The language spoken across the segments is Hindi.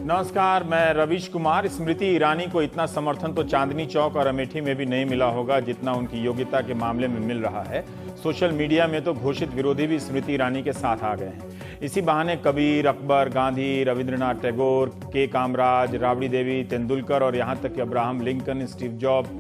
नमस्कार, मैं रवीश कुमार। स्मृति ईरानी को इतना समर्थन तो चांदनी चौक और अमेठी में भी नहीं मिला होगा जितना उनकी योग्यता के मामले में मिल रहा है। सोशल मीडिया में तो घोषित विरोधी भी स्मृति ईरानी के साथ आ गए हैं। इसी बहाने कबीर, अकबर, गांधी, रविंद्रनाथ टैगोर, के कामराज, राबड़ी देवी, तेंदुलकर और यहाँ तक कि Abraham Lincoln, Steve job,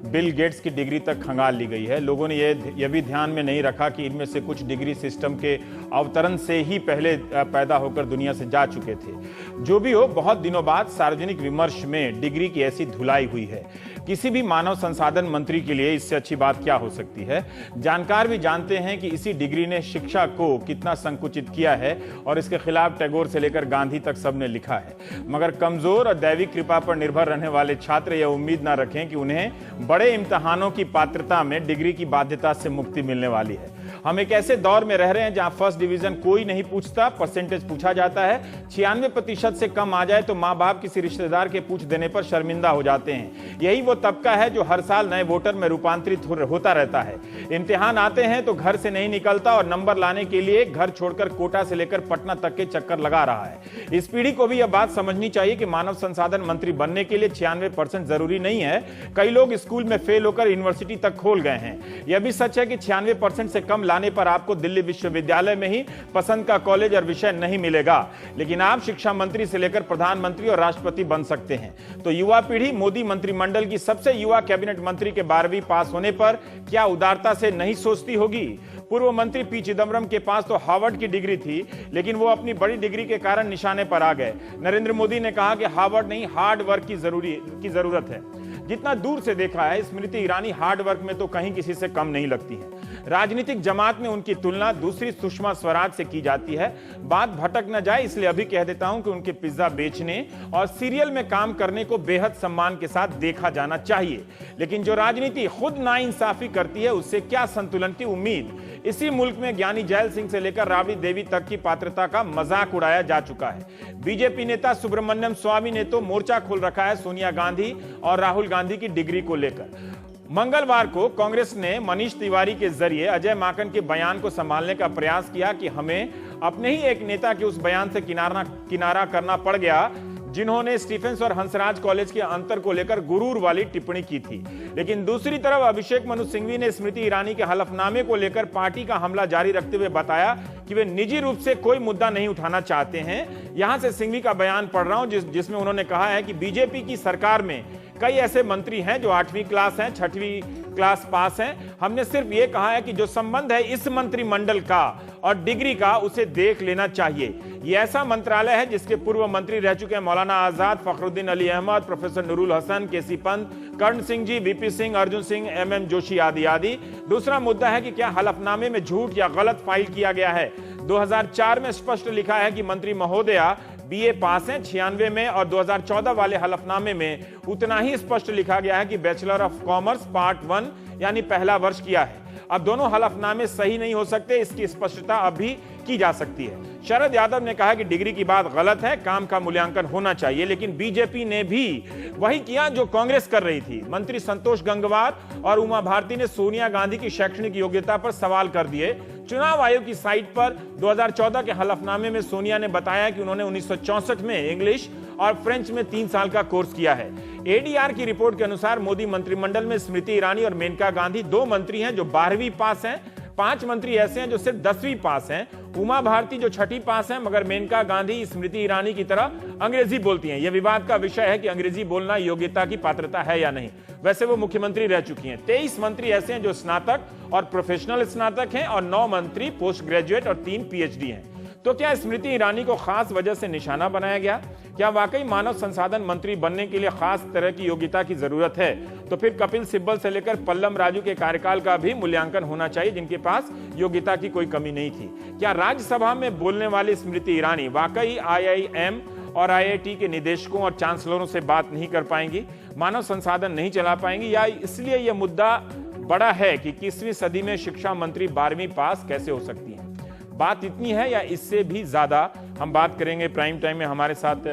Bill Gates की डिग्री तक खंगाल ली गई है। लोगों ने यह भी ध्यान में नहीं रखा कि इनमें से कुछ डिग्री सिस्टम के अवतरण से ही पहले पैदा होकर दुनिया से जा चुके थे। जो भी हो, बहुत दिनों बाद सार्वजनिक विमर्श में डिग्री की ऐसी धुलाई हुई है। किसी भी मानव संसाधन मंत्री के लिए इससे अच्छी बात क्या हो सकती है। जानकार भी जानते हैं कि इसी डिग्री ने शिक्षा को कितना संकुचित किया है और इसके खिलाफ टैगोर से लेकर गांधी तक सबने लिखा है। मगर कमजोर और दैविक कृपा पर निर्भर रहने वाले छात्र यह उम्मीद ना रखें कि उन्हें बड़े इम्तिहानों की पात्रता में डिग्री की बाध्यता से मुक्ति मिलने वाली है। हम एक ऐसे दौर में रह रहे हैं जहां फर्स्ट डिवीजन कोई नहीं पूछता, परसेंटेज पूछा जाता है। 96% से कम आ जाए तो माँ बाप किसी रिश्तेदार के पूछ देने पर शर्मिंदा हो जाते हैं। यही वो तबका है जो हर साल नए वोटर में रूपांतरित होता रहता है। इम्तिहान आते हैं तो घर से नहीं निकलता और नंबर लाने के लिए घर छोड़कर कोटा से लेकर पटना तक के चक्कर लगा रहा है। इस पीढ़ी को भी यह बात समझनी चाहिए कि मानव संसाधन मंत्री बनने के लिए 96% जरूरी नहीं है। कई लोग स्कूल में फेल होकर यूनिवर्सिटी तक खोल गए हैं। यह भी सच है कि 96% से कम लाने पर आपको दिल्ली विश्वविद्यालय में ही पसंद का कॉलेज और विषय नहीं मिलेगा, लेकिन आप शिक्षा मंत्री से लेकर प्रधानमंत्री और राष्ट्रपति बन सकते हैं। तो युवा पीढ़ी मोदी मंत्रिमंडल की सबसे युवा कैबिनेट मंत्री के 12वीं पास होने पर क्या उदारता से नहीं सोचती होगी। पूर्व मंत्री पी चिदम्बरम के पास तो हार्वर्ड की डिग्री थी, लेकिन वो अपनी बड़ी डिग्री के कारण निशाने पर आ गए। नरेंद्र मोदी ने कहा कि हार्वर्ड नहीं, हार्ड वर्क की जरूरत है। जितना दूर से देखा है, स्मृति ईरानी हार्ड वर्क में तो कहीं किसी से कम नहीं लगती है। राजनीतिक जमात में उनकी तुलना दूसरी सुषमा स्वराज से की जाती है। बात भटक न जाए इसलिए अभी कह देता हूं कि उनके पिज्जा बेचने और सीरियल में काम करने को बेहद सम्मान के साथ देखा जाना चाहिए, लेकिन जो राजनीति खुद नाइंसाफी करती है उससे क्या संतुलन की उम्मीद। इसी मुल्क में ज्ञानी जैल सिंह से लेकर राबड़ी देवी तक की पात्रता का मजाक उड़ाया जा चुका है। बीजेपी नेता सुब्रमण्यम स्वामी ने तो मोर्चा खोल रखा है सोनिया गांधी और राहुल गांधी की डिग्री को लेकर। मंगलवार को कांग्रेस ने मनीष तिवारी के जरिए अजय माकन के बयान को संभालने का प्रयास किया कि हमें अपने ही एक नेता के उस बयान से किनारा करना पड़ गया जिन्होंने स्टीफेंस और हंसराज कॉलेज के अंतर को लेकर गुरूर वाली टिप्पणी की थी। लेकिन दूसरी तरफ अभिषेक मनु सिंघवी ने स्मृति ईरानी के हलफनामे को लेकर पार्टी का हमला जारी रखते हुए बताया कि वे निजी रूप से कोई मुद्दा नहीं उठाना चाहते हैं। यहां से सिंघवी का बयान पढ़ रहा हूं जिसमें उन्होंने कहा है कि बीजेपी की सरकार में कई ऐसे मंत्री हैं जो 8वीं क्लास हैं, 6वीं क्लास पास हैं। हमने सिर्फ ये कहा है कि जो संबंध है इस मंत्रिमंडल का और डिग्री का उसे देख लेना चाहिए। ये ऐसा मंत्रालय है जिसके पूर्व मंत्री रह चुके हैं मौलाना आजाद, फखरुद्दीन अली अहमद, प्रोफेसर नूरुल हसन, केसी पंत, कर्ण सिंह जी, वीपी सिंह, अर्जुन सिंह, एमएम जोशी आदि। दूसरा मुद्दा है कि क्या हलफनामे में झूठ या गलत फाइल किया गया है। 2004 में स्पष्ट लिखा है कि मंत्री महोदया बीए पास हैं 96 में, और 2014 वाले हलफनामे में उतना ही स्पष्ट लिखा गया है कि बैचलर ऑफ कॉमर्स पार्ट 1 यानी पहला वर्ष किया है। अब दोनों हलफनामे सही नहीं हो सकते, इसकी स्पष्टता अब भी की जा सकती है। शरद यादव ने कहा कि डिग्री की बात गलत है, काम का मूल्यांकन होना चाहिए, लेकिन बीजेपी ने भी वही किया जो कांग्रेस कर रही थी। मंत्री संतोष गंगवार और उमा भारती ने सोनिया गांधी की शैक्षणिक योग्यता पर सवाल कर दिए। चुनाव आयोग की साइट पर 2014 के हलफनामे में सोनिया ने बताया कि उन्होंने 1964 में इंग्लिश और फ्रेंच में 3 साल का कोर्स किया है। एडीआर की रिपोर्ट के अनुसार मोदी मंत्रिमंडल में स्मृति ईरानी और मेनका गांधी 2 मंत्री हैं जो 12वीं पास हैं। 5 मंत्री ऐसे हैं जो सिर्फ 10वीं पास हैं। उमा भारती जो 6ठी पास हैं, मगर मेनका गांधी स्मृति ईरानी की तरह अंग्रेजी बोलती हैं। यह विवाद का विषय है कि अंग्रेजी बोलना योग्यता की पात्रता है या नहीं। वैसे वो मुख्यमंत्री रह चुकी हैं। 23 मंत्री ऐसे हैं जो स्नातक और प्रोफेशनल स्नातक हैं और 9 मंत्री पोस्ट ग्रेजुएट और 3 पीएचडी हैं। तो क्या स्मृति ईरानी को खास वजह से निशाना बनाया गया? क्या वाकई मानव संसाधन मंत्री बनने के लिए खास तरह की योग्यता की जरूरत है? तो फिर कपिल सिब्बल से लेकर पल्लम राजू के कार्यकाल का भी मूल्यांकन होना चाहिए, जिनके पास योग्यता की कोई कमी नहीं थी। क्या राज्यसभा में बोलने वाली स्मृति ईरानी वाकई आईआईएम और आईआईटी के निदेशकों और चांसलरों से बात नहीं कर पाएंगी, मानव संसाधन नहीं चला पाएंगी, या इसलिए यह मुद्दा बड़ा है कि 21वीं सदी में शिक्षा मंत्री 12वीं पास कैसे हो सकती है? बात इतनी है या इससे भी ज्यादा? हम बात करेंगे प्राइम टाइम में। हमारे साथ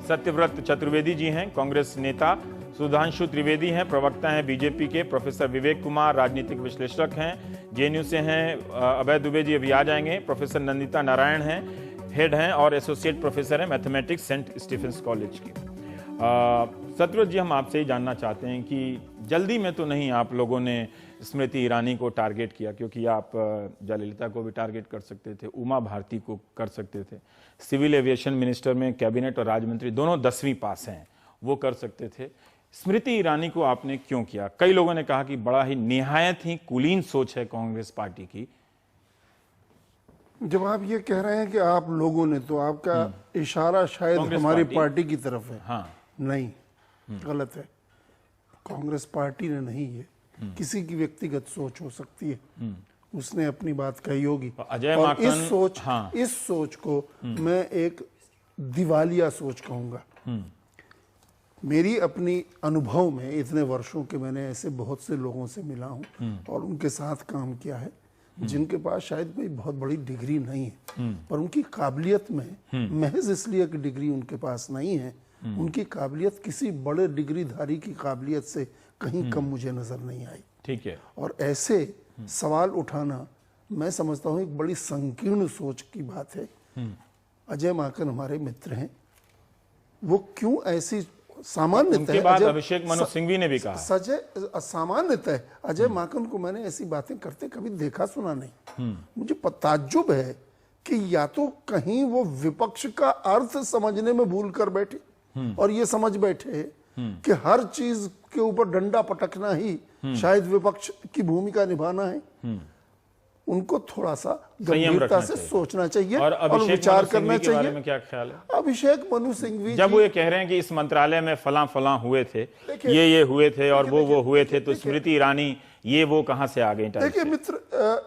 सत्यव्रत चतुर्वेदी जी हैं, कांग्रेस नेता, सुधांशु त्रिवेदी हैं, प्रवक्ता हैं बीजेपी के, प्रोफेसर विवेक कुमार राजनीतिक विश्लेषक हैं, जेएनयू से हैं, अभय दुबे जी अभी आ जाएंगे, प्रोफेसर नंदिता नारायण हैं, हेड हैं और एसोसिएट प्रोफेसर हैं मैथमेटिक्स सेंट स्टीफेंस कॉलेज की। सत्यव्रत जी, हम आपसे ही जानना चाहते हैं कि जल्दी में तो नहीं आप लोगों ने स्मृति ईरानी को टारगेट किया, क्योंकि आप जयललिता को भी टारगेट कर सकते थे, उमा भारती को कर सकते थे, सिविल एविएशन मिनिस्टर में कैबिनेट और राज्य मंत्री दोनों 10वीं पास हैं, वो कर सकते थे। स्मृति ईरानी को आपने क्यों किया? कई लोगों ने कहा कि बड़ा ही निहायत ही कुलीन सोच है कांग्रेस पार्टी की। जब आप ये कह रहे हैं कि आप लोगों ने, तो आपका इशारा शायद हमारी पार्टी की तरफ है। हाँ, नहीं, गलत है। कांग्रेस पार्टी ने नहीं है, किसी की व्यक्तिगत सोच हो सकती है, उसने अपनी बात कही होगी। अजय और माकन, इस सोच को मैं एक दिवालिया सोच कहूंगा। मेरी अपनी अनुभव में इतने वर्षों के मैंने ऐसे बहुत से लोगों से मिला हूं और उनके साथ काम किया है जिनके पास शायद कोई बहुत बड़ी डिग्री नहीं है, पर उनकी काबिलियत में, महज इसलिए कि डिग्री उनके पास नहीं है, उनकी काबिलियत किसी बड़े डिग्रीधारी की काबिलियत से कहीं कम मुझे नजर नहीं आई। ठीक है। और ऐसे सवाल उठाना मैं समझता हूं एक बड़ी संकीर्ण सोच की बात है। अजय माकन हमारे मित्र हैं, वो क्यों ऐसी सामान्यतः, उनके बाद अभिषेक मनु सिंघवी ने भी कहा, सामान्यतः अजय माकन को मैंने ऐसी बातें करते कभी देखा सुना नहीं। मुझे ताज्जुब है कि या तो कहीं वो विपक्ष का अर्थ समझने में भूल कर बैठे और ये समझ बैठे कि हर चीज के ऊपर डंडा पटकना ही शायद विपक्ष की भूमिका निभाना है। उनको थोड़ा सा गंभीरता से सोचना चाहिए और विचार करना चाहिए। बारे में क्या ख्याल है? अभिषेक मनु सिंघवी जब वो ये कह रहे हैं कि इस मंत्रालय में फलां हुए थे, ये हुए थे और वो हुए थे, तो स्मृति ईरानी ये वो कहां से आ गई? देखिए मित्र,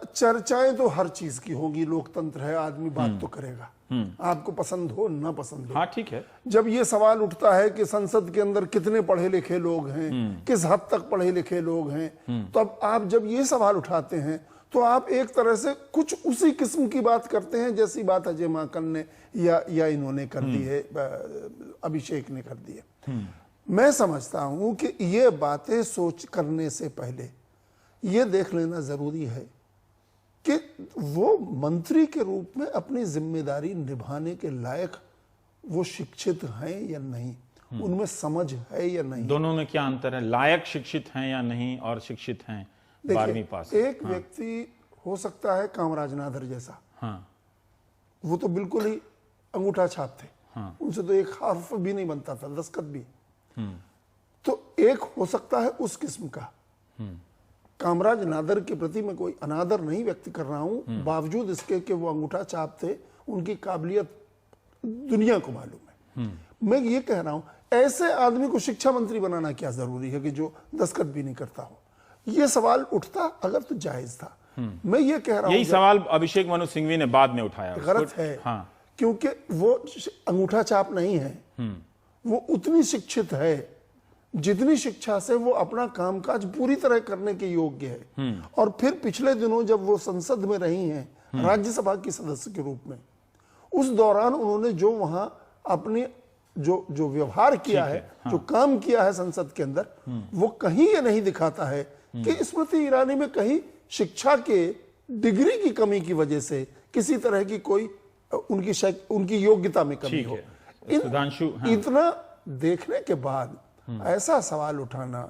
चर्चाएं तो हर चीज की होगी, लोकतंत्र है, आदमी बात तो करेगा, आपको पसंद हो ना पसंद हो। हाँ, ठीक है। जब ये सवाल उठता है कि संसद के अंदर कितने पढ़े लिखे लोग हैं, किस हद तक पढ़े लिखे लोग हैं, तो अब आप जब ये सवाल उठाते हैं तो आप एक तरह से कुछ उसी किस्म की बात करते हैं जैसी बात अजय माकन ने या इन्होंने कर दी है, अभिषेक ने कर दी है। मैं समझता हूं कि ये बातें सोच करने से पहले ये देख लेना जरूरी है कि वो मंत्री के रूप में अपनी जिम्मेदारी निभाने के लायक वो शिक्षित हैं या नहीं, उनमें समझ है या नहीं। दोनों में क्या अंतर है? लायक शिक्षित हैं या नहीं और शिक्षित हैं 12वीं पास? एक व्यक्ति हो सकता है कामराज नादर जैसा, वो तो बिल्कुल ही अंगूठा छाप थे, उनसे तो एक हर्फ भी नहीं बनता था, दस्तखत भी। तो एक हो सकता है उस किस्म का। कामराज नादर के प्रति मैं कोई अनादर नहीं व्यक्त कर रहा हूं, बावजूद इसके कि वो अंगूठा छाप थे, उनकी काबिलियत दुनिया को मालूम है। मैं ये कह रहा हूं, ऐसे आदमी को शिक्षा मंत्री बनाना क्या जरूरी है कि जो दस्तखत भी नहीं करता हो? ये सवाल उठता अगर तो जायज था। मैं ये कह रहा हूं, यही सवाल अभिषेक मनु सिंघवी ने बाद में उठाया। गलत है। क्योंकि वो अंगूठा छाप नहीं है, वो उतनी शिक्षित है जितनी शिक्षा से वो अपना कामकाज पूरी तरह करने के योग्य है। और फिर पिछले दिनों जब वो संसद में रही हैं राज्यसभा की सदस्य के रूप में, उस दौरान उन्होंने जो वहां अपनी जो व्यवहार किया है, जो काम किया है संसद के अंदर, वो कहीं ये नहीं दिखाता है कि स्मृति ईरानी में कहीं शिक्षा के डिग्री की कमी की वजह से किसी तरह की कोई उनकी योग्यता में कमी हो। इतना देखने के बाद ऐसा सवाल उठाना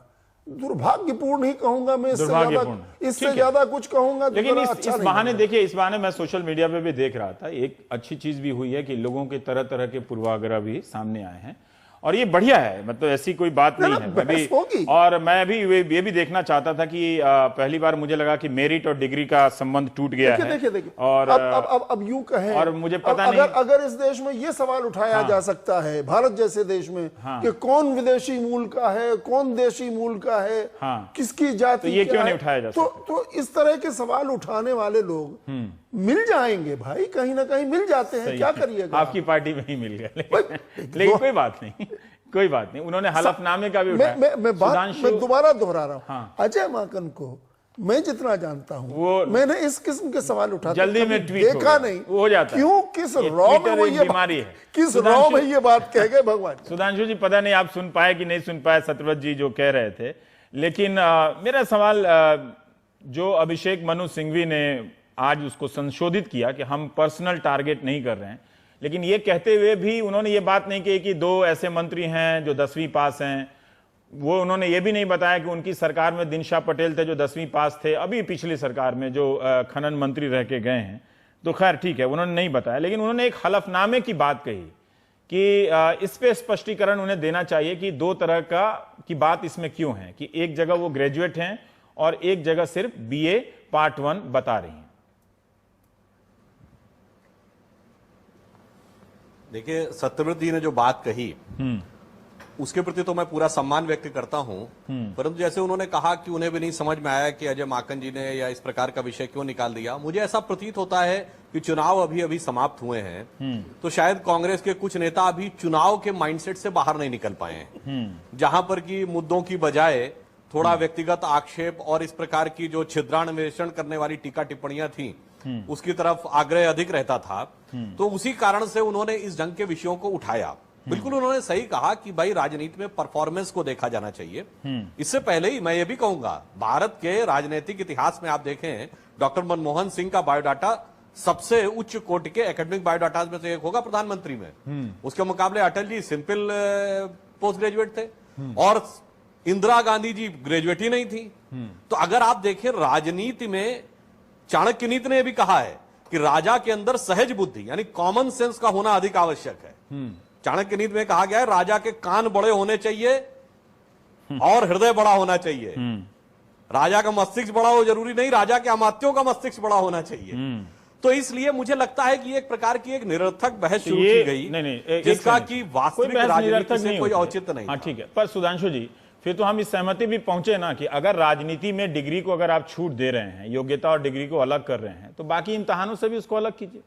दुर्भाग्यपूर्ण ही कहूंगा मैं, इससे ज्यादा कुछ कहूंगा। लेकिन इस बहाने देखिए, इस बहाने मैं सोशल मीडिया पे भी देख रहा था, एक अच्छी चीज भी हुई है कि लोगों के तरह तरह के पूर्वाग्रह भी सामने आए हैं और ये बढ़िया है, मतलब ऐसी कोई बात नहीं है। और मैं भी ये भी देखना चाहता था कि पहली बार मुझे लगा कि मेरिट और डिग्री का संबंध टूट गया है। देखिए और अब यूं कहें, और मुझे पता नहीं, अगर इस देश में ये सवाल उठाया जा सकता है, भारत जैसे देश में, कि कौन विदेशी मूल का है, कौन देशी मूल का है, किसकी जाति, तो ये क्यों नहीं उठाया जा सकता? तो इस तरह के सवाल उठाने वाले लोग मिल जाएंगे भाई, कहीं ना कहीं मिल जाते हैं, क्या करिएगा। आपकी पार्टी में ही मिल गया, लेकिन कोई बात नहीं, कोई बात नहीं। उन्होंने हलफनामे का भी उठाया। मैं दोबारा दोहरा रहा हूं, अजय माकन को मैं जितना जानता हूं, मैंने इस किस्म के सवाल उठाते जल्दी में ट्वीट देखा नहीं, हो जाता क्यों, किस रॉ में वो ये बीमारी है, किस रॉ में ये बात कह गए भगवान। सुधांशु जी, पता नहीं आप सुन पाए कि नहीं सुन पाए सत्यव्रत जी जो कह रहे थे, लेकिन मेरा सवाल, जो अभिषेक मनु सिंघवी ने आज उसको संशोधित किया कि हम पर्सनल टारगेट नहीं कर रहे हैं, लेकिन ये कहते हुए भी उन्होंने ये बात नहीं कही कि 2 ऐसे मंत्री हैं जो 10वीं पास हैं। वो उन्होंने ये भी नहीं बताया कि उनकी सरकार में दिनशा पटेल थे जो 10वीं पास थे, अभी पिछली सरकार में जो खनन मंत्री रह के गए हैं। तो खैर ठीक है, उन्होंने नहीं बताया, लेकिन उन्होंने एक हलफनामे की बात कही कि इस पे स्पष्टीकरण उन्हें देना चाहिए कि 2 तरह की बात इसमें क्यों है, कि एक जगह वो ग्रेजुएट हैं और एक जगह सिर्फ BA पार्ट 1 बता रही हैं। देखिए, सत्यव्रत जी ने जो बात कही उसके प्रति तो मैं पूरा सम्मान व्यक्त करता हूं, परंतु जैसे उन्होंने कहा कि उन्हें भी नहीं समझ में आया कि अजय माकन जी ने या इस प्रकार का विषय क्यों निकाल दिया। मुझे ऐसा प्रतीत होता है कि चुनाव अभी अभी समाप्त हुए हैं, तो शायद कांग्रेस के कुछ नेता अभी चुनाव के माइंडसेट से बाहर नहीं निकल पाए हैं, जहां पर कि मुद्दों की बजाय थोड़ा व्यक्तिगत आक्षेप और इस प्रकार की जो छिद्रान्वेषण करने वाली टीका टिप्पणियां थी उसकी तरफ आग्रह अधिक रहता था। तो उसी कारण से उन्होंने इस ढंग के विषयों को उठाया। बिल्कुल उन्होंने सही कहा कि भाई राजनीति में परफॉर्मेंस को देखा जाना चाहिए। इससे पहले ही मैं ये भी कहूंगा, भारत के राजनीतिक इतिहास में आप देखें, डॉक्टर मनमोहन सिंह का बायोडाटा सबसे उच्च कोटि के एकेडमिक बायोडाटा में से एक होगा प्रधानमंत्री में। उसके मुकाबले Atal ji simple post graduate थे और इंदिरा गांधी जी ग्रेजुएट ही नहीं थी। तो अगर आप देखें राजनीति में, चाणक्य नीति ने भी कहा है कि राजा के अंदर सहज बुद्धि यानी कॉमन सेंस का होना अधिक आवश्यक है। चाणक्य नीति में कहा गया है राजा के कान बड़े होने चाहिए और हृदय बड़ा होना चाहिए। राजा का मस्तिष्क बड़ा हो जरूरी नहीं, राजा के अमात्यों का मस्तिष्क बड़ा होना चाहिए। तो इसलिए मुझे लगता है कि एक प्रकार की एक निरर्थक बहस शुरू की गई, नहीं, जिसका कि वास्तविक राजनीति से कोई औचित्य नहीं। हाँ ठीक है, पर सुधांशु जी फिर तो हम इस सहमति भी पहुंचे ना कि अगर राजनीति में डिग्री को अगर आप छूट दे रहे हैं, योग्यता और डिग्री को अलग कर रहे हैं, तो बाकी इम्तहानों से भी उसको अलग कीजिए।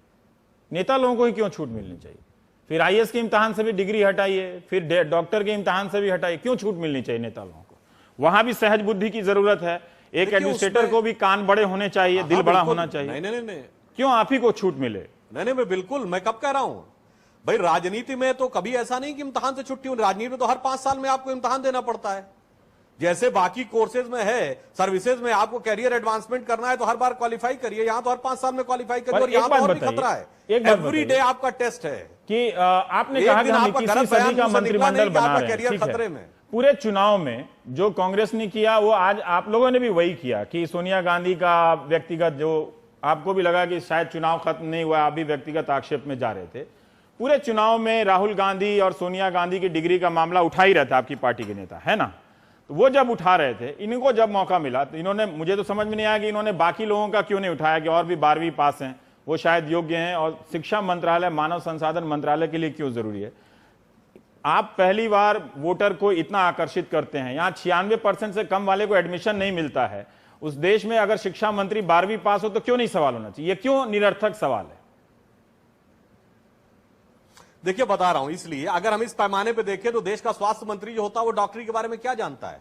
नेता लोगों को ही क्यों छूट मिलनी चाहिए? फिर IAS के इम्तहान से भी डिग्री हटाइए, फिर डॉक्टर के इम्तहान से भी हटाइए, क्यों छूट मिलनी चाहिए नेता लोगों को? वहां भी सहज बुद्धि की जरूरत है। एक एडमिनिस्ट्रेटर को भी कान बड़े होने चाहिए, दिल बड़ा होना चाहिए। नहीं, क्यों आप ही को छूट मिले? नहीं, मैं बिल्कुल, मैं कब कह रहा हूं भाई, राजनीति में तो कभी ऐसा नहीं कि इम्तहान से छुट्टी हो। राजनीति में तो हर 5 साल में आपको इम्तहान देना पड़ता है। जैसे बाकी कोर्सेज में है, सर्विसेज में आपको कैरियर एडवांसमेंट करना है तो हर बार क्वालिफाई करिए, यहां तो हर 5 साल में क्वालिफाई करिए। और यहां तो और भी खतरा है, एवरी डे आपका टेस्ट है कि आपने कहा कि हम 21वीं सदी का मंत्रिमंडल बना रहे हैं, खतरे में। पूरे चुनाव में जो कांग्रेस ने किया वो आज आप लोगों ने भी वही किया कि सोनिया गांधी का व्यक्तिगत, जो आपको भी लगा कि शायद चुनाव खत्म नहीं हुआ, आप भी व्यक्तिगत आक्षेप में जा रहे थे। पूरे चुनाव में राहुल गांधी और सोनिया गांधी की डिग्री का मामला उठा ही रहता आपकी पार्टी के नेता, है ना? तो वो जब उठा रहे थे, इनको जब मौका मिला तो इन्होंने, मुझे तो समझ में नहीं आया कि इन्होंने बाकी लोगों का क्यों नहीं उठाया कि और भी 12वीं पास हैं, वो शायद योग्य हैं, और शिक्षा मंत्रालय, मानव संसाधन मंत्रालय के लिए क्यों जरूरी है? आप पहली बार वोटर को इतना आकर्षित करते हैं, यहां 96% से कम वाले को एडमिशन नहीं मिलता है। उस देश में अगर शिक्षा मंत्री 12वीं पास हो तो क्यों नहीं सवाल होना चाहिए? ये क्यों निरर्थक सवाल है? देखिए बता रहा हूं, इसलिए अगर हम इस पैमाने पे देखें तो देश का स्वास्थ्य मंत्री जो होता है वो डॉक्टरी के बारे में क्या जानता है?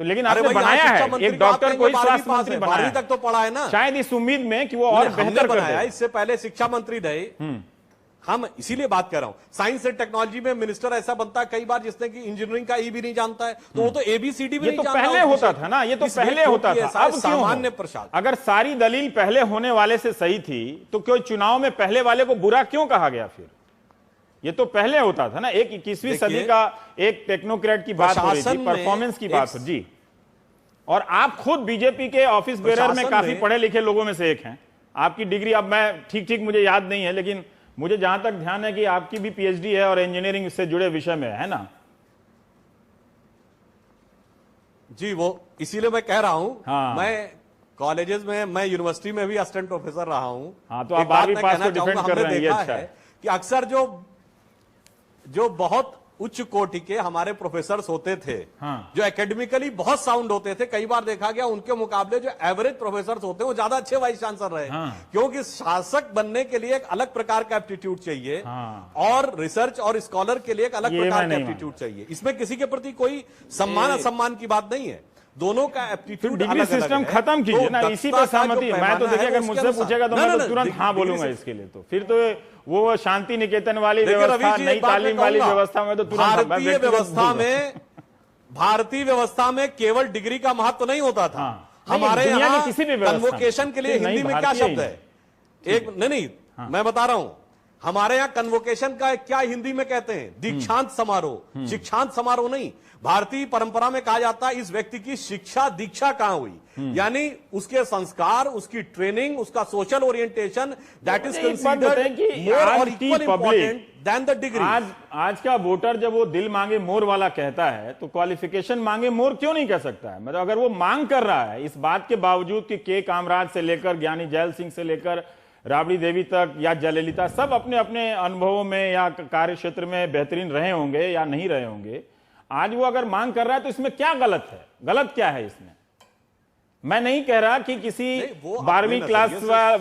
तो लेकिन आपने बनाया है एक डॉक्टर को ही स्वास्थ्य मंत्री बनाया, 12वीं तक तो पढ़ा है ना, शायद इस उम्मीद में कि वो और बेहतर बनाया। इससे पहले शिक्षा मंत्री रहे, हम इसीलिए बात कर रहा हूं। साइंस एंड टेक्नोलॉजी में मिनिस्टर ऐसा बनता है कई बार जिसने कि इंजीनियरिंग का ई भी नहीं जानता है, तो वो तो ABCD भी नहीं जानता। पहले होता था ना, ये तो पहले होता था, अब सामान्य प्रशासन। अगर सारी दलील पहले होने वाले से सही थी तो कोई चुनाव में पहले वाले को बुरा क्यों कहा गया? फिर ये तो पहले होता था ना। एक 21वीं सदी का एक टेक्नोक्रेट की बात हो रही थी, परफॉर्मेंस की बात हो जी। और आप खुद बीजेपी के ऑफिस बेरर में काफी पढ़े लिखे लोगों में से एक हैं। आपकी डिग्री, अब मैं ठीक मुझे याद नहीं है, लेकिन मुझे जहां तक ध्यान है कि आपकी भी PhD है और इंजीनियरिंग से जुड़े विषय में है ना जी। वो इसीलिए मैं कह रहा हूं, हाँ। मैं कॉलेजेस में, मैं यूनिवर्सिटी में भी असिस्टेंट प्रोफेसर रहा हूं। हाँ, तो आप 12वीं पास को डिफेंड कर रहे हैं, ये अच्छा है कि अक्सर जो बहुत उच्च कोटि के हमारे प्रोफेसर्स होते थे, हाँ। जो एकेडमिकली बहुत साउंड होते थे, कई बार देखा गया उनके मुकाबले जो एवरेज प्रोफेसर्स होते हैं वो ज्यादा अच्छे वाइस चांसलर रहे। हाँ। क्योंकि शासक बनने के लिए एक अलग प्रकार का एप्टीट्यूड चाहिए, हाँ। और रिसर्च और स्कॉलर के लिए एक अलग प्रकार का एप्टीट्यूड चाहिए। इसमें किसी के प्रति कोई सम्मान असम्मान की बात नहीं है, दोनों का एप्टीट्यूड डिग्री सिस्टम खत्म कीजिए ना, इसी पे सहमति। मैं तो देखिए अगर मुझसे पूछेगा तो मैं तो तुरंत हाँ बोलूंगा इसके लिए। तो फिर तो वो शांति निकेतन वाली व्यवस्था, नई तालीम वाली व्यवस्था में तो तुरंत भारतीय व्यवस्था में केवल डिग्री का महत्व नहीं होता था। हमारे यहाँ किसी भी कन्वोकेशन के लिए हिंदी में क्या शब्द है? एक नहीं, मैं बता रहा हूं, हमारे यहाँ कन्वोकेशन का क्या हिंदी में कहते हैं, दीक्षांत समारोह, शिक्षांत समारोह नहीं। भारतीय परंपरा में कहा जाता है इस व्यक्ति की शिक्षा दीक्षा कहां हुई, यानी उसके संस्कार, उसकी ट्रेनिंग, उसका social orientation, that is considered more और equal important than the degree. आज का वोटर जब वो दिल मांगे मोर वाला कहता है तो क्वालिफिकेशन मांगे मोर क्यों नहीं कह सकता है? मतलब अगर वो मांग कर रहा है इस बात के बावजूद कि के कामराज से लेकर ज्ञानी जैल सिंह से लेकर राबड़ी देवी तक या जयललिता सब अपने अपने अनुभवों में या कार्य क्षेत्र में बेहतरीन रहे होंगे या नहीं रहे होंगे, आज वो अगर मांग कर रहा है तो इसमें क्या गलत है? गलत क्या है इसमें? मैं नहीं कह रहा कि किसी 12वीं क्लास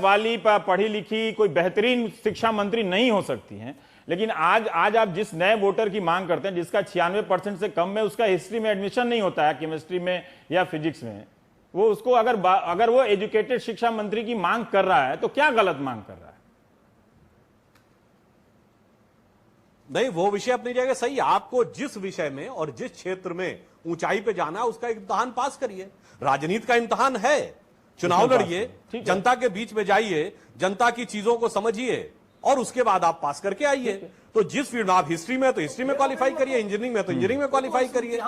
वाली पढ़ी लिखी कोई बेहतरीन शिक्षा मंत्री नहीं हो सकती हैं, लेकिन आज आप जिस नए वोटर की मांग करते हैं जिसका 96% से कम में उसका हिस्ट्री में एडमिशन नहीं होता है, केमिस्ट्री में या फिजिक्स में, वो उसको अगर वो एजुकेटेड शिक्षा मंत्री की मांग कर रहा है तो क्या गलत मांग कर रहा है? नहीं, वो विषय अपनी जगह सही है। आपको जिस विषय में और जिस क्षेत्र में ऊंचाई पे जाना है उसका इम्तिहान पास करिए। राजनीति का इम्तिहान है, चुनाव लड़िए, जनता के बीच में जाइए, जनता की चीजों को समझिए और उसके बाद आप पास करके आइए। तो जिस फील्ड में आप हिस्ट्री में तो हिस्ट्री में क्वालिफाई करिए, इंजीनियरिंग में तो इंजीनियरिंग में क्वालिफाई करिए,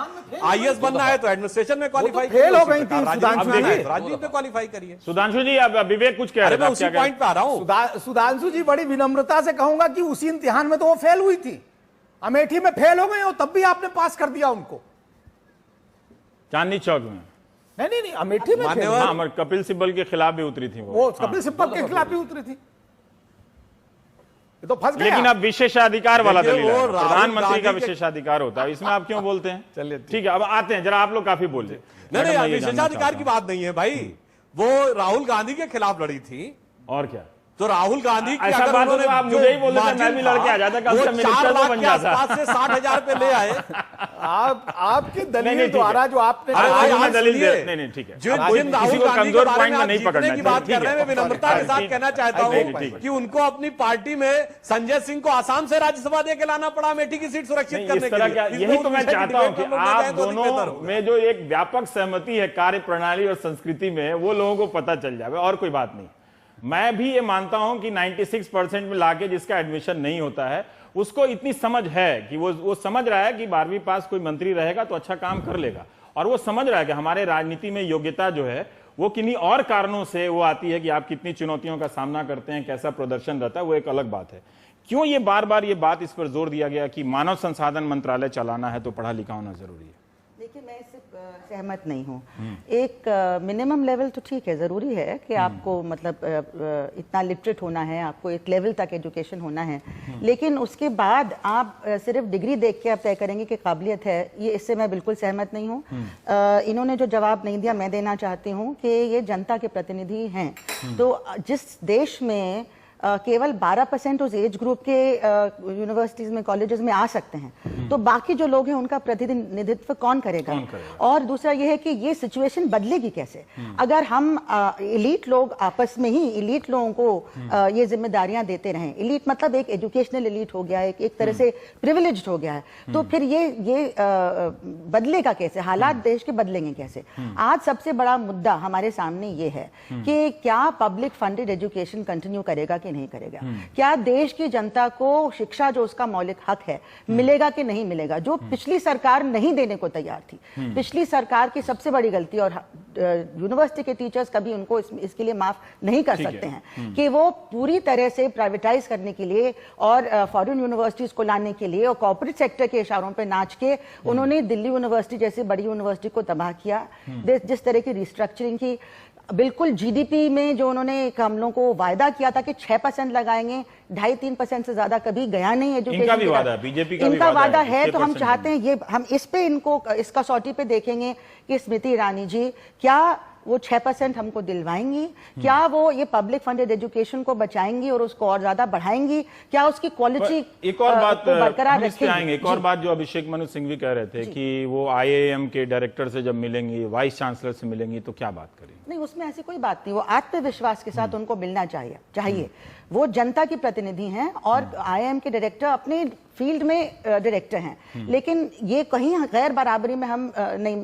आईएएस बनना है तो एडमिनिस्ट्रेशन में क्वालिफाई करिए, राजनीति में क्वालिफाई करिए। सुधांशु जी, अब विवेक कुछ कह रहे हैं, उसी पॉइंट पे आ रहा हूं। सुधांशु जी, बड़ी विनम्रता से कहूंगा कि उसी इम्तिहान में तो वो फेल हुई थी, अमेठी में फेल हो गए और तब भी आपने पास कर दिया उनको। चांदनी चौक में नहीं, अमेठी में कपिल सिब्बल के खिलाफ भी उतरी थी वो कपिल सिब्बल के खिलाफ भी उतरी थी, तो फंस गया। लेकिन अब विशेषाधिकार वाला दलील है, प्रधानमंत्री का विशेषाधिकार होता है, इसमें आप क्यों बोलते हैं? चलिए ठीक है, अब आते हैं, जरा आप लोग काफी बोले। नहीं, विशेषाधिकार की बात नहीं है भाई, वो राहुल गांधी के खिलाफ लड़ी थी। और क्या? तो राहुल गांधी की ऐसा बात तो आप मुझे ही बोल देते, मैं भी लड़के आ जाता, कम से कम मिनिस्टर तो बन जाता। 5 से 60,000 पे ले आए। आपकी दलील द्वारा जो आपने दलील नहीं ठीक है, जिन राहुल गांधी के बारे में आप जीतने की बात कर रहे हैं, मैं विनम्रता के साथ कहना चाहता हूं कि उनको अपनी पार्टी में संजय सिंह को आसाम से राज्यसभा दे के लाना पड़ा अमेठी की सीट सुरक्षित करने के लिए। यही तो मैं चाहता हूं कि आप दोनों में जो एक व्यापक सहमति है कार्य प्रणाली और संस्कृति में, वो लोगों को पता चल जाए, और कोई बात नहीं। मैं भी ये मानता हूं कि 96% में लाके जिसका एडमिशन नहीं होता है उसको इतनी समझ है कि वो समझ रहा है कि 12वीं पास कोई मंत्री रहेगा तो अच्छा काम कर लेगा, और वो समझ रहा है कि हमारे राजनीति में योग्यता जो है वो किन्हीं और कारणों से वो आती है कि आप कितनी चुनौतियों का सामना करते हैं, कैसा प्रदर्शन रहता है, वो एक अलग बात है। क्यों ये बार बार ये बात इस पर जोर दिया गया कि मानव संसाधन मंत्रालय चलाना है तो पढ़ा लिखा होना जरूरी है? देखिए, मैं इससे सहमत नहीं हूँ। एक मिनिमम लेवल तो ठीक है, ज़रूरी है कि आपको मतलब इतना लिटरेट होना है, आपको एक लेवल तक एजुकेशन होना है, लेकिन उसके बाद आप सिर्फ डिग्री देख के आप तय करेंगे कि काबिलियत है, ये इससे मैं बिल्कुल सहमत नहीं हूँ। इन्होंने जो जवाब नहीं दिया, मैं देना चाहती हूँ कि ये जनता के प्रतिनिधि हैं, तो जिस देश में केवल 12% उस एज ग्रुप के यूनिवर्सिटीज में कॉलेजेस में आ सकते हैं, तो बाकी जो लोग हैं उनका प्रतिनिधित्व कौन करेगा? और दूसरा यह है कि ये सिचुएशन बदलेगी कैसे अगर हम एलीट लोग आपस में ही एलीट लोगों को ये जिम्मेदारियां देते रहें। एलीट मतलब एक एजुकेशनल एलीट हो गया है, एक तरह से प्रिविलेज्ड हो गया है, तो फिर ये बदलेगा कैसे? हालात देश के बदलेंगे कैसे? आज सबसे बड़ा मुद्दा हमारे सामने ये है कि क्या पब्लिक फंडेड एजुकेशन कंटिन्यू करेगा कि नहीं करेगा? क्या देश की जनता को शिक्षा जो उसका मौलिक हक है मिलेगा कि नहीं मिलेगा? जो पिछली सरकार नहीं देने को तैयार थी, पिछली सरकार की सबसे बड़ी गलती, और यूनिवर्सिटी के टीचर्स कभी उनको इसके लिए माफ नहीं कर सकते हैं कि वो पूरी तरह से प्राइवेटाइज करने के लिए और फॉरेन यूनिवर्सिटीज को लाने के लिए और कॉर्पोरेट सेक्टर के इशारों पे नाच के उन्होंने दिल्ली यूनिवर्सिटी जैसी बड़ी यूनिवर्सिटी को तबाह किया। जिस तरह की रिस्ट्रक्चरिंग की, बिल्कुल जीडीपी में जो उन्होंने हम लोगों को वायदा किया था कि 6% लगाएंगे, 2.5-3% से ज्यादा कभी गया नहीं एजुकेशन। इनका भी वादा है, बीजेपी का इनका वादा है, तो हम चाहते हैं ये हम इस पे इनको इस कसौटी पे देखेंगे कि स्मृति ईरानी जी क्या वो 6% हमको दिलवाएंगी? क्या वो ये पब्लिक फंडेड एजुकेशन को बचाएंगी और उसको और ज्यादा बढ़ाएंगी? क्या उसकी क्वालिटी एक और बात बरकरार रखेंगी? एक और बात जो अभिषेक मनु सिंघवी कह रहे थे कि वो IIM के डायरेक्टर से जब मिलेंगी, वाइस चांसलर से मिलेंगी, तो क्या बात करेंगे? नहीं, उसमें ऐसी कोई बात नहीं, वो आत्मविश्वास के साथ उनको मिलना चाहिए। वो जनता की प्रतिनिधि हैं और IIM के डायरेक्टर अपने फील्ड में डायरेक्टर हैं, लेकिन ये कहीं गैर बराबरी में हम नहीं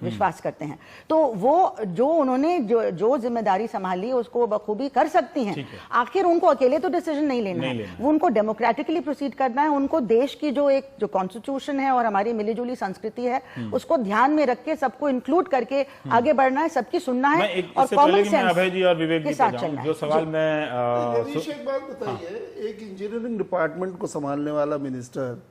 विश्वास करते हैं। तो वो जो उन्होंने जो जिम्मेदारी संभाली है उसको बखूबी कर सकती हैं। आखिर उनको अकेले तो डिसीजन नहीं लेना है, वो उनको डेमोक्रेटिकली प्रोसीड करना है। उनको देश की जो कॉन्स्टिट्यूशन है और हमारी मिलीजुली संस्कृति है उसको ध्यान में रख के सबको इंक्लूड करके आगे बढ़ना है, सबकी सुनना है और कॉमन सेंस अभय जी और विवेक के जी साथ पे चलना जाऊं, है। जो सवाल मैं रवीश, एक बात बताइए, एक इंजीनियरिंग डिपार्टमेंट को संभालने वाला मिनिस्टर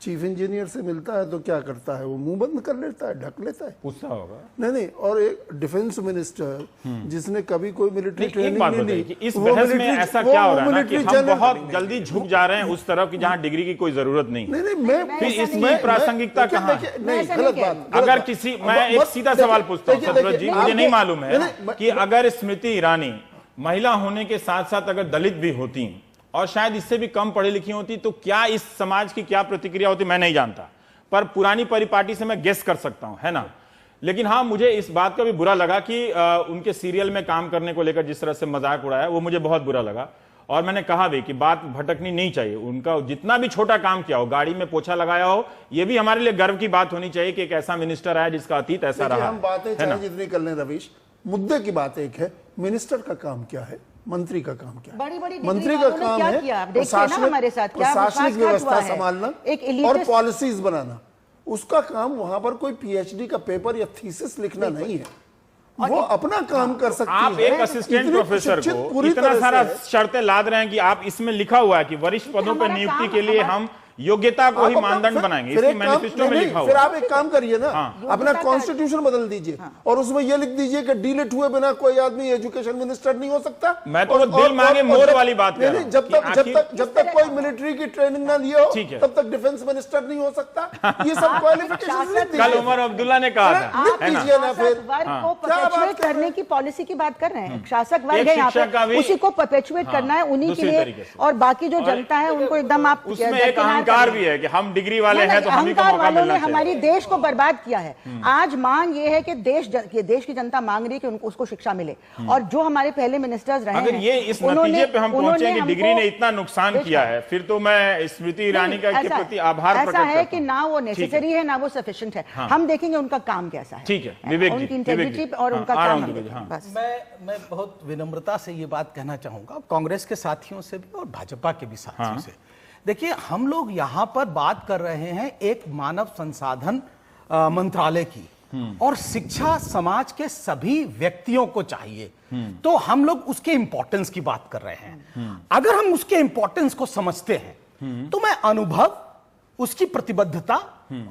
चीफ इंजीनियर से मिलता है तो क्या करता है? वो मुंह बंद कर लेता है, ढक लेता है, पूछता होगा। नहीं। और एक डिफेंस मिनिस्टर जिसने कभी कोई मिलिट्री एक ट्रेनिंग बात नहीं बताइए ली, कि इस वो बहस में मिलिट्री- ऐसा वो क्या हो रहा है ना कि मिलिट्री हम जनरल- बहुत जल्दी झुक जा रहे हैं उस तरफ की जहां डिग्री की कोई जरूरत नहीं है। नहीं, मैं फिर इसकी प्रासंगिकता कहाँ है? नहीं, गलत बात। अगर किसी, मैं एक सीधा सवाल पूछता हूं सतरत जी, मुझे नहीं मालूम है कि अगर स्मृति ईरानी महिला होने के साथ साथ अगर दलित भी होती और शायद इससे भी कम पढ़ी लिखी होती तो क्या इस समाज की क्या प्रतिक्रिया होती मैं नहीं जानता, पर पुरानी परिपाटी से मैं गेस कर सकता हूं, है ना। लेकिन हाँ, मुझे इस बात का भी बुरा लगा कि उनके सीरियल में काम करने को लेकर जिस तरह से मजाक उड़ाया वो मुझे बहुत बुरा लगा। और मैंने कहा भी कि बात भटकनी नहीं चाहिए, उनका जितना भी छोटा काम किया हो, गाड़ी में पोछा लगाया हो, ये भी हमारे लिए गर्व की बात होनी चाहिए कि एक ऐसा मिनिस्टर आया जिसका अतीत ऐसा रहा। हम बातें चाहे जितनी कर लें रवीश, मुद्दे की बात एक है, मिनिस्टर का काम क्या है, मंत्री का काम क्या है? बड़ी मंत्री का काम है प्रशासनिक व्यवस्था संभालना और पॉलिसीज बनाना। उसका काम वहां पर कोई पीएचडी का पेपर या थीसिस लिखना नहीं है, वो अपना काम कर सकती है। आप एक असिस्टेंट प्रोफेसर को इतना सारा शर्तें लाद रहे हैं कि आप इसमें लिखा हुआ है कि वरिष्ठ पदों पर नियुक्ति के लिए हम योग्यता को ही मानदंड बनाएंगे, इसकी मैनिफेस्टो में लिखा हुआ। फिर आप एक काम करिए ना, अपना कॉन्स्टिट्यूशन बदल दीजिए और उसमें ये लिख दीजिए कि डीलिट हुए बिना कोई आदमी एजुकेशन मिनिस्टर नहीं हो सकता। मैं तो वो दिल मांगे मोर वाली बात कर रहा हूं। जब तक कोई मिलिट्री की ट्रेनिंग ना लिया हो तब तक डिफेंस मिनिस्टर नहीं हो सकता। ये सब क्वालिफिकेशन कल उमर अब्दुल्ला ने कहा था, है ना। वर्ग को परपेचुएट करने की पॉलिसी की बात कर रहे हैं। शासक वर्ग है यहाँ पे, उसी को परपेचुएट करना है उन्हीं के लिए, और बाकी जो जनता है उनको एकदम आप उसमें एक अहंकार भी है कि हम डिग्री वाले हैं तो हम ही को मौका मिलना चाहिए। हमारी देश को बर्बाद किया है। आज मांग ये है कि देश की जनता मांग रही है कि उनको उसको शिक्षा मिले, और जो हमारे पहले मिनिस्टर्स रहे अगर ये इस नतीजे पे हम पहुंचे कि डिग्री ने इतना नुकसान किया है, फिर तो मैं स्मृति ईरानी का के प्रति आभार प्रकट करता हूं। ऐसा है कि ना वो नेसेसरी है ना वो सफिशिएंट है। हम देखेंगे उनका काम कैसा है। ठीक है, विवेक जी, उनकी इंटेग्रिटी और उनका काम। बस मैं बहुत विनम्रता से ये बात कहना चाहूंगा कांग्रेस के साथियों से भी और भाजपा के भी साथियों से। देखिए, हम लोग यहां पर बात कर रहे हैं एक मानव संसाधन मंत्रालय की, और शिक्षा समाज के सभी व्यक्तियों को चाहिए, तो हम लोग उसके इंपॉर्टेंस की बात कर रहे हैं। अगर हम उसके इंपॉर्टेंस को समझते हैं तो मैं अनुभव, उसकी प्रतिबद्धता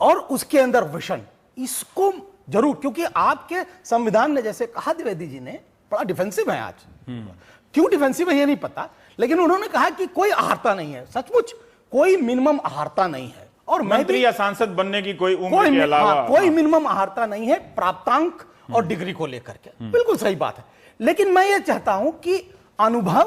और उसके अंदर विजन, इसको जरूर, क्योंकि आपके संविधान ने जैसे कहा, द्विवेदी जी ने बड़ा डिफेंसिव है आज। क्यों डिफेंसिव है ये नहीं पता, लेकिन उन्होंने कहा कि कोई अहारता नहीं है। सचमुच कोई मिनिमम अहारता नहीं है, और मंत्री या सांसद बनने की कोई उम्र के अलावा कोई मिनिमम अहारता नहीं है प्राप्तांक और डिग्री को लेकर के। बिल्कुल सही बात है, लेकिन मैं ये चाहता हूं कि अनुभव,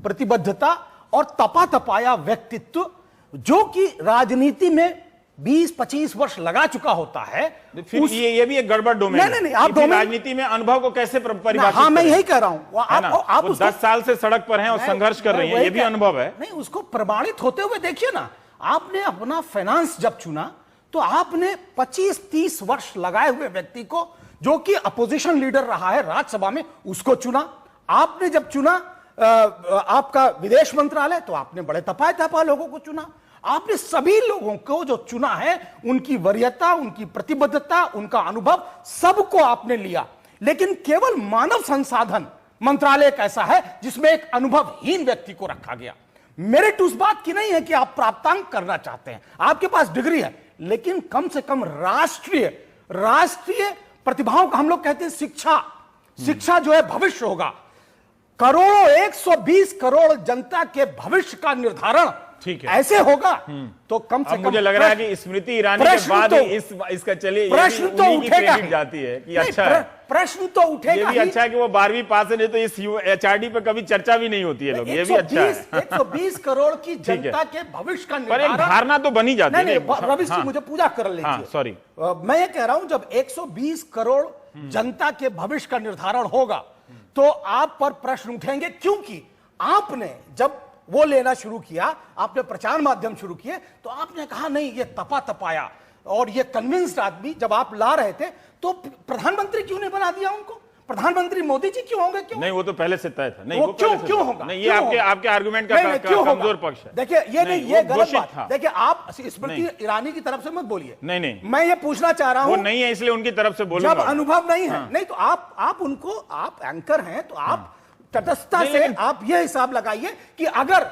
प्रतिबद्धता और तपा तपाया व्यक्तित्व, जो कि राजनीति में 20-25 वर्ष लगा चुका होता है, फिर ये भी एक गड़बड़ डोमेन है। नहीं, आप राजनीति में अनुभव को कैसे परिभाषित? हाँ, मैं यही कह रहा हूं। आप 10 साल से सड़क पर हैं और संघर्ष कर रही हैं, ये भी अनुभव है। नहीं, उसको प्रमाणित होते हुए देखिए ना, आपने अपना फाइनेंस जब चुना तो आपने 25-30 वर्ष लगाए हुए व्यक्ति को, जो कि अपोजिशन लीडर रहा है राज्यसभा में, उसको चुना। आपने जब चुना आपका विदेश मंत्रालय, तो आपने बड़े तपा लोगों को चुना। आपने सभी लोगों को जो चुना है, उनकी वरीयता, उनकी प्रतिबद्धता, उनका अनुभव, सबको आपने लिया। लेकिन केवल मानव संसाधन मंत्रालय कैसा है जिसमें एक अनुभवहीन व्यक्ति को रखा गया। मेरिट उस बात की नहीं है कि आप प्राप्तांक करना चाहते हैं, आपके पास डिग्री है, लेकिन कम से कम राष्ट्रीय प्रतिभाओं का, हम लोग कहते हैं शिक्षा जो है भविष्य होगा। करोड़ों 120 करोड़ जनता के भविष्य का निर्धारण ठीक है, ऐसे होगा तो कम से कम मुझे लग रहा है कि स्मृति ईरानी के बाद इसका चलिए प्रश्न तो उठेगा जाती है कि अच्छा है, प्रश्न तो उठेगा। ये भी अच्छा है कि वो 12वीं पास है, नहीं तो इस एचआरडी पे कभी चर्चा भी नहीं होती है लोग, ये भी अच्छा है। 120 करोड़ की जनता के भविष्य का पर एक धारणा तो बनी जाती है। रवीश जी, मुझे पूजा कर लीजिए। सॉरी, मैं ये कह रहा हूं, जब 120 करोड़ जनता के भविष्य का निर्धारण होगा तो आप पर प्रश्न उठेंगे, क्योंकि आपने जब वो लेना शुरू किया, आपने प्रचार माध्यम शुरू किए, तो आपने कहा नहीं ये तपा तपाया और ये कन्विंस्ड आदमी जब आप ला रहे थे तो प्रधानमंत्री क्यों नहीं बना दिया उनको? प्रधानमंत्री मोदी जी क्यों होंगे? क्यों नहीं, वो तो पहले से तय था। नहीं, वो वो क्यों पहले से क्यों तय था। होगा? नहीं, ये क्यों आपके होगा? आपके आर्गुमेंट का क्यों होगा? कमजोर पक्ष है। देखिए ये नहीं, ये गलत घोषित बात। था। देखिए आप स्मृति ईरानी की तरफ से मत बोलिए। नहीं, मैं ये पूछना चाह रहा वो हूं, नहीं है इसलिए उनकी तरफ से बोलूंगा। जब अनुभव नहीं है, नहीं तो आप उनको, आप एंकर हैं तो आप तटस्थता नहीं, से लेकिन- आप ये हिसाब लगाइए कि अगर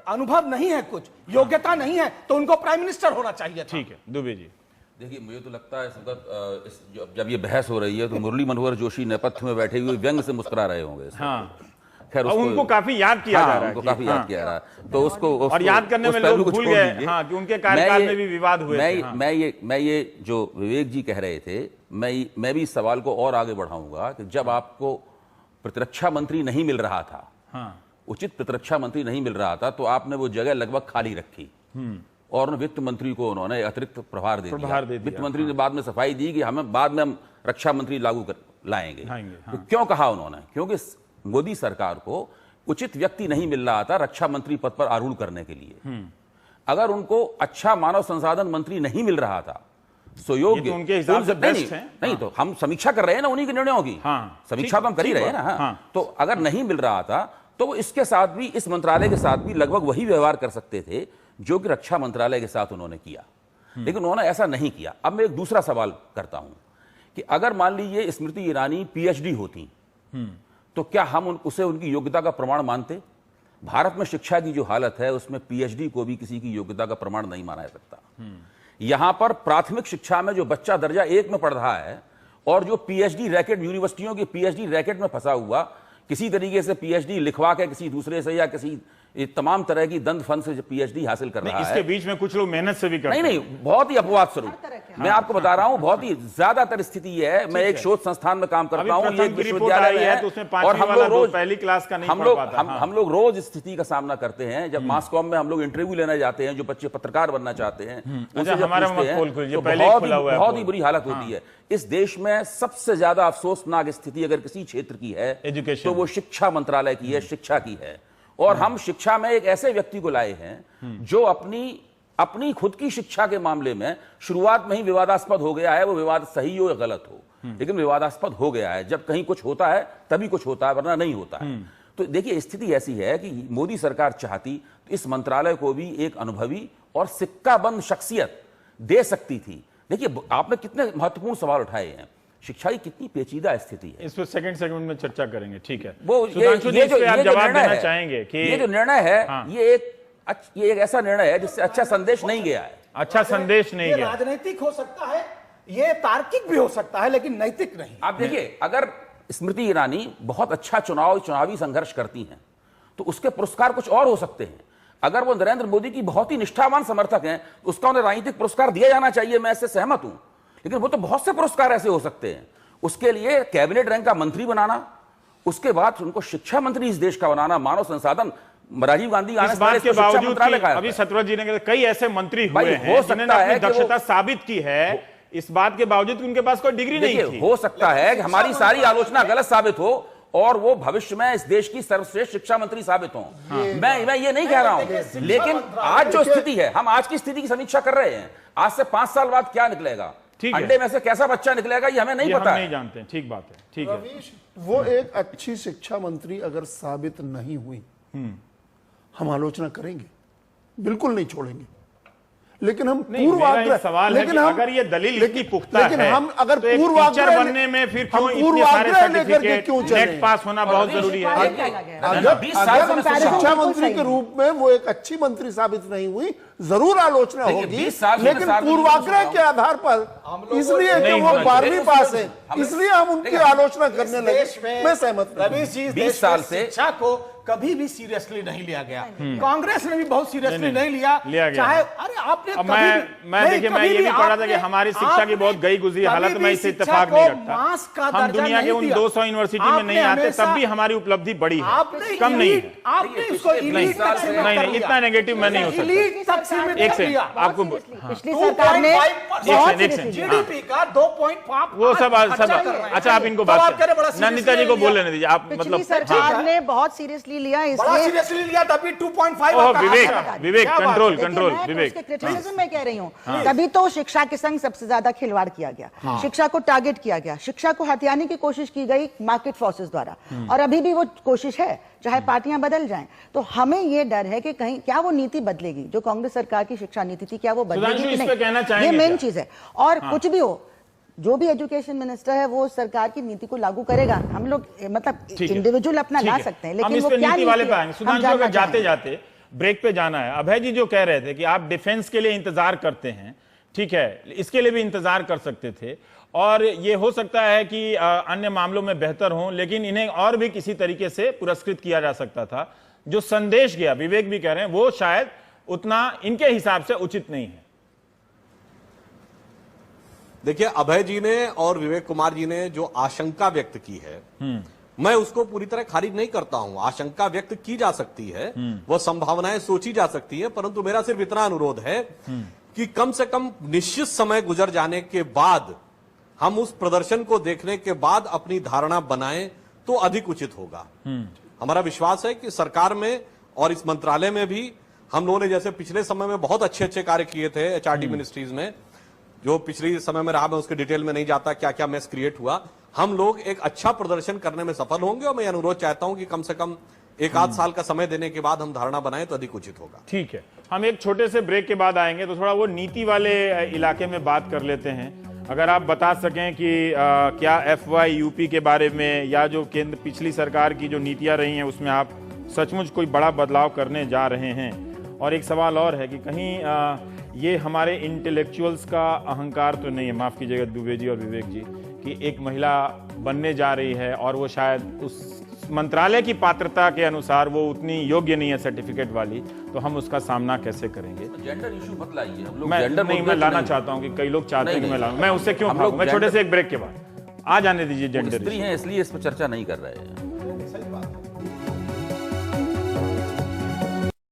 अनुभव नहीं है, कुछ योग्यता नहीं है, तो उनको प्राइम मिनिस्टर होना चाहिए था। ठीक है, दुबे जी। देखिए, मुझे तो लगता है जब ये बहस हो रही है तो मुरली मनोहर जोशी नेपथ्य में बैठे हुए व्यंग से मुस्कुरा रहे होंगे। हाँ, खैर उनको काफी याद किया जा रहा है। उनको काफी याद किया जा रहा है, तो उसको और याद करने में लोग भूल गए हाँ, कि उनके कार्यकाल में भी विवाद हुए थे। हाँ। मैं ये जो विवेक जी कह रहे थे, मैं भी इस सवाल को और आगे बढ़ाऊंगा कि जब आपको प्रतिरक्षा मंत्री नहीं मिल रहा था, उचित प्रतिरक्षा मंत्री नहीं मिल रहा था, तो आपने वो जगह लगभग खाली रखी और वित्त मंत्री को उन्होंने अतिरिक्त प्रभार दे दिया। वित्त मंत्री ने बाद में सफाई दी कि हमें बाद में हम रक्षा मंत्री लागू कर लाएंगे। तो क्यों कहा उन्होंने? क्योंकि मोदी सरकार को उचित व्यक्ति नहीं मिल रहा था रक्षा मंत्री पद पर आरूढ़ करने के लिए। अगर उनको अच्छा मानव संसाधन मंत्री नहीं मिल रहा था, सुयोग्य, तो उनके हिसाब से बेस्ट है। नहीं तो हम समीक्षा कर रहे हैं ना उन्हीं के निर्णयों की। समीक्षा तो हम कर ही रहे हैं ना। तो अगर नहीं मिल रहा था तो वो इसके साथ भी, इस मंत्रालय के साथ भी लगभग वही व्यवहार कर सकते थे जो कि रक्षा मंत्रालय के साथ उन्होंने किया, लेकिन उन्होंने ऐसा नहीं किया। अब मैं एक दूसरा सवाल करता हूं कि अगर मान लीजिए स्मृति ईरानी पीएचडी होती तो क्या हम उसे उनकी योग्यता का प्रमाण मानते? भारत में शिक्षा की जो हालत है उसमें पीएचडी को भी किसी की योग्यता का प्रमाण नहीं माना जा सकता। यहां पर प्राथमिक शिक्षा में जो बच्चा दर्जा 1 में पढ़ रहा है और जो पीएचडी रैकेट, यूनिवर्सिटियों की पीएचडी रैकेट में फंसा हुआ, किसी तरीके से पीएचडी लिखवा के किसी दूसरे से या किसी तमाम तरह की दंड फंड से पीएचडी हासिल कर रहा है। इसके बीच में कुछ लोग मेहनत से भी करते हैं। नहीं, बहुत ही अपवाद स्वरूप मैं आपको बता रहा हूं, बहुत ही ज्यादातर स्थिति है। मैं एक शोध संस्थान में काम करता हूं, ये विश्वविद्यालय है, तो उसमें और हम लोग रोज पहली क्लास का नहीं हम लोग रोज स्थिति का सामना करते हैं। जब मास कॉम में हम लोग इंटरव्यू लेने जाते हैं, जो बच्चे पत्रकार बनना चाहते हैं, बहुत ही बुरी हालत होती है। इस देश में सबसे ज्यादा अफसोसनाक स्थिति अगर किसी क्षेत्र की है तो वो शिक्षा मंत्रालय की है, शिक्षा की है। और हम शिक्षा में एक ऐसे व्यक्ति को लाए हैं जो अपनी खुद की शिक्षा के मामले में शुरुआत में ही विवादास्पद हो गया है। वो विवाद सही हो या गलत हो, लेकिन विवादास्पद हो गया है। जब कहीं कुछ होता है तभी कुछ होता है, वरना नहीं होता है। तो देखिए, स्थिति ऐसी है कि मोदी सरकार चाहती तो इस मंत्रालय को भी एक अनुभवी और सिक्काबंद शख्सियत दे सकती थी। देखिए, आपने कितने महत्वपूर्ण सवाल उठाए हैं। शिक्षा की कितनी पेचीदा स्थिति है, इस पर सेकंड सेगमेंट में चर्चा करेंगे। ठीक है, वो ये जो आप जवाब देना चाहेंगे कि ये जो निर्णय है ये एक ऐसा निर्णय है जिससे अच्छा संदेश नहीं गया है। अच्छा संदेश नहीं गया। राजनीतिक हो सकता है, ये तार्किक भी हो सकता है, लेकिन नैतिक नहीं। आप देखिए, अगर स्मृति ईरानी बहुत अच्छा चुनावी संघर्ष करती हैं तो उसके पुरस्कार कुछ और हो सकते हैं। अगर वो नरेंद्र मोदी की बहुत ही निष्ठावान समर्थक हैं तो उसका उन्हें राजनीतिक पुरस्कार दिया जाना चाहिए, मैं इससे सहमत हूं। लेकिन वो तो बहुत से पुरस्कार ऐसे हो सकते हैं। उसके लिए कैबिनेट रैंक का मंत्री बनाना, उसके बाद उनको शिक्षा मंत्री इस देश का बनाना, मानव संसाधन, राजीव गांधी इस बात के बावजूद अभी सतवत जी ने कई ऐसे मंत्री हुए हैं जिन्होंने अपनी दक्षता साबित की है, इस बात के बावजूद उनके पास कोई डिग्री नहीं थी। हो सकता है कि हमारी सारी आलोचना गलत साबित हो और वो भविष्य में इस देश की सर्वश्रेष्ठ शिक्षा मंत्री साबित हो। मैं ये नहीं कह रहा हूं, लेकिन आज जो स्थिति है, हम आज की स्थिति की समीक्षा कर रहे हैं। आज से 5 साल बाद क्या निकलेगा, अंडे में से कैसा बच्चा निकलेगा, ये हमें नहीं पता, हम नहीं जानते। ठीक बात है, ठीक है। वो एक अच्छी शिक्षा मंत्री अगर साबित नहीं हुई, हम आलोचना करेंगे, बिल्कुल नहीं छोड़ेंगे। लेकिन हम पूर्वाग्रह सवाल है कि अगर ये दलील इतनी पुख्ता है, लेकिन हम अगर तो पूर्वाग्रह बनने में फिर क्यों इतने सारे सर्टिफिकेट, नेट पास होना बहुत जरूरी है। अगर शिक्षा मंत्री के रूप में वो एक अच्छी मंत्री साबित नहीं हुई, जरूर आलोचना होगी, लेकिन पूर्वाग्रह के आधार पर, इसलिए कि वो 12वीं पास है, इसलिए हम उनकी आलोचना करने लगे। मैं सहमत हूं। रवीश जी, 20 साल से शिक्षा को कभी भी सीरियसली नहीं लिया गया। कांग्रेस ने भी बहुत सीरियसली नहीं लिया गया। चाहे अरे आपने मैं देखिए, मैं ये भी पढ़ा था कि हमारी शिक्षा की बहुत गई गुजरी हालत में इससे इत्तेफाक नहीं रखता। हम दुनिया के उन 200 यूनिवर्सिटी में नहीं आते, तब भी हमारी उपलब्धि बड़ी है, कम नहीं है। आपने इसको इलीट तक सीमित कर लिया। इतना नेगेटिव मैं नहीं हो सकता। इलीट तक सीमित कर लिया। आपको पिछली सरकार ने जीडीपी का 2.5 वो सब अच्छा, आप इनको बात नंदिता जी को बोल लेने दीजिए। आप मतलब सरकार ने बहुत सीरियसली सीरियसली लिया बड़ा इसलिए सीरियसली लिया, तभी 2.5 ओह, आपका विवेक, हाथ लगा। विवेक, क्या बात है? कंट्रोल, देखिए, कंट्रोल, मैं तो विवेक। उसके क्रिटिसिज्म में कह रही हूँ, तभी तो शिक्षा के संग सबसे ज्यादा खिलवाड़ किया गया, शिक्षा को टारगेट किया गया, शिक्षा को हथियाने की कोशिश की गई मार्केट फोर्सेस द्वारा, और अभी भी वो कोशिश है, चाहे पार्टियां बदल जाएं। तो हमें ये डर है कि कहीं क्या वो नीति बदलेगी, जो कांग्रेस सरकार की शिक्षा नीति थी, क्या वो बदलेगी सुधांशु, कि इस पे कहना नहीं, चाहेंगे ये मेन क्या? चीज है। और कुछ भी हो, जो भी एजुकेशन मिनिस्टर है वो सरकार की नीति को लागू करेगा। हम लोग मतलब ठीक है। इंडिविजुअल अपना ठीक ला है। सकते हैं, हम लेकिन इस वो पे क्या नीति वाले नीति पे है, आएंगे। हम सुधांशु, जानना अगर जाते चाहेंगे। जाते ब्रेक पे जाना है, अभय जी जो कह रहे थे कि आप डिफेंस के लिए इंतजार करते हैं, ठीक है, इसके लिए भी इंतजार कर सकते थे, और ये हो सकता है कि अन्य मामलों में बेहतर हों, लेकिन इन्हें और भी किसी तरीके से पुरस्कृत किया जा सकता था। जो संदेश गया, विवेक भी कह रहे हैं, वो शायद उतना इनके हिसाब से उचित नहीं है। देखिए, अभय जी ने और विवेक कुमार जी ने जो आशंका व्यक्त की है, मैं उसको पूरी तरह खारिज नहीं करता हूं। आशंका व्यक्त की जा सकती है, वो संभावनाएं सोची जा सकती है, परंतु मेरा सिर्फ इतना अनुरोध है कि कम से कम निश्चित समय गुजर जाने के बाद हम उस प्रदर्शन को देखने के बाद अपनी धारणा बनाएं तो अधिक उचित होगा। हमारा विश्वास है कि सरकार में और इस मंत्रालय में भी हम लोगों ने जैसे पिछले समय में बहुत अच्छे अच्छे कार्य किए थे एचआरडी मिनिस्ट्रीज में, जो पिछले समय में रहा, मैं उसके डिटेल में नहीं जाता क्या क्या मेस क्रिएट हुआ, हम लोग एक अच्छा प्रदर्शन करने में सफल होंगे। और मैं अनुरोध चाहता हूं कि कम से कम एक आध साल का समय देने के बाद हम धारणा बनाएं तो अधिक उचित होगा। ठीक है, हम एक छोटे से ब्रेक के बाद आएंगे, तो थोड़ा वो नीति वाले इलाके में बात कर लेते हैं। अगर आप बता सकें कि क्या FY यूपी के बारे में, या जो केंद्र पिछली सरकार की जो नीतियां रही हैं उसमें आप सचमुच कोई बड़ा बदलाव करने जा रहे हैं। और एक सवाल और है कि कहीं ये हमारे इंटेलेक्चुअल्स का अहंकार तो नहीं है, माफ कीजिएगा दुबे जी और विवेक जी, कि एक महिला बनने जा रही है और वो शायद उस मंत्रालय की पात्रता के अनुसार वो उतनी योग्य नहीं है सर्टिफिकेट वाली, तो हम उसका सामना कैसे करेंगे? जेंडर इशू मत लाइए, हम लोग मैं जेंडर नहीं, मैं लाना चाहता हूं कि कई लोग चाहते हैं कि मैं लाऊं, मैं उससे क्यों हम भागूं? लोग मैं छोटे gender- से एक ब्रेक के बाद आ जाने दीजिए जेंडर स्त्री हैं इसलिए इस पर चर्चा नहीं कर रहे हैं।